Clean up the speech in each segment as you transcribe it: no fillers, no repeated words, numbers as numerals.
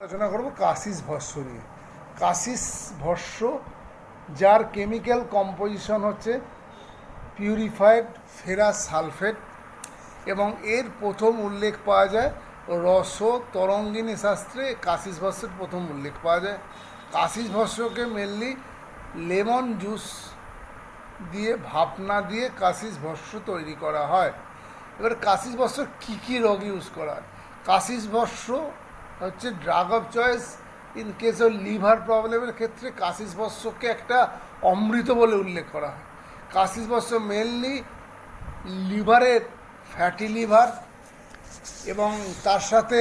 আলোচনা করব কাশিস ভস্য নিয়ে। কাশিস ভস্য যার কেমিক্যাল কম্পোজিশন হচ্ছে পিউরিফাইড ফেরাস সালফেট এবং এর প্রথম উল্লেখ পাওয়া যায় রস তরঙ্গিনী শাস্ত্রে। কাশিস ভস্যের প্রথম উল্লেখ পাওয়া যায়। কাশিস ভস্যকে মেনলি লেমন জুস দিয়ে ভাপনা দিয়ে কাশিস ভস্য তৈরি করা হয়। এবার কাশিস ভস্য কী কী রোগ ইউজ করা হয়? কাশিস ভস্য হচ্ছে drug of choice in case of liver প্রবলেমের ক্ষেত্রে কাশিস ভস্যকে একটা অমৃত বলে উল্লেখ করা হয়। কাশিস ভস্য মেনলি লিভারের ফ্যাটি লিভার এবং তার সাথে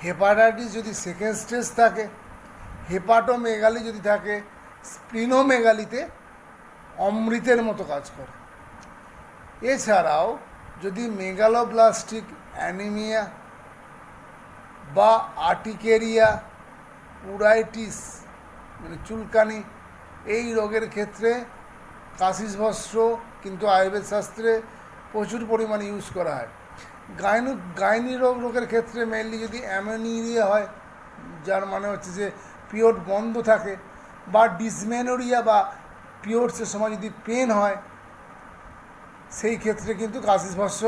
হেপাটাইটিস যদি সেকেন্ড স্টেজ থাকে, হেপাটোমেগালি যদি থাকে, স্প্লিনোমেগালিতে অমৃতের মতো কাজ করে। এছাড়াও যদি মেগালোব্লাস্টিক অ্যানিমিয়া বা আর্টিকেরিয়া উরাইটিস মানে চুলকানি এই রোগের ক্ষেত্রে কাশিস ভস্য কিন্তু আয়ুর্বেদ শাস্ত্রে প্রচুর পরিমাণে ইউজ করা হয়। গাইনি রোগের ক্ষেত্রে মেনলি যদি অ্যামেনিরিয়া হয়, যার মানে হচ্ছে যে পিরিয়ড বন্ধ থাকে, বা ডিসমেনোরিয়া বা পিরিয়ডসের সময় যদি পেন হয়, সেই ক্ষেত্রে কিন্তু কাশিস ভস্য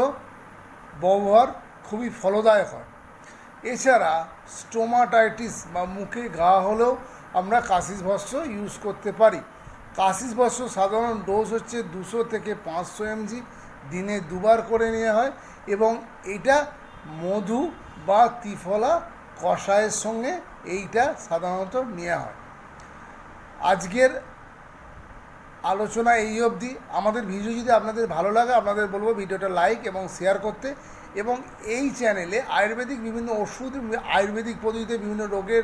ব্যবহার খুবই ফলদায়ক হয়। এছাড়া স্টোমাটাইটিস বা মুখে ঘা হলেও আমরা কাশিস ভস্য ইউজ করতে পারি। কাশিস ভস্য সাধারণ ডোজ হচ্ছে 200 থেকে 500 mg, দিনে দুবার করে নেওয়া হয় এবং এটা মধু বা ত্রিফলা কষায়ের সঙ্গে এইটা সাধারণত নেওয়া হয়। আজকের আলোচনা এই অবধি। আমাদের ভিডিও যদি আপনাদের ভালো লাগে, আপনাদের বলবো ভিডিওটা লাইক এবং শেয়ার করতে, এবং এই চ্যানেলে আয়ুর্বেদিক বিভিন্ন ওষুধ, আয়ুর্বেদিক পদ্ধতিতে বিভিন্ন রোগের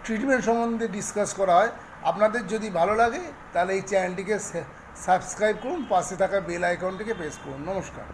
ট্রিটমেন্ট সম্বন্ধে ডিসকাস করা হয়। আপনাদের যদি ভালো লাগে তাহলে এই চ্যানেলটিকে সাবস্ক্রাইব করুন, পাশে থাকা বেল আইকনটিকে প্রেস করুন। নমস্কার।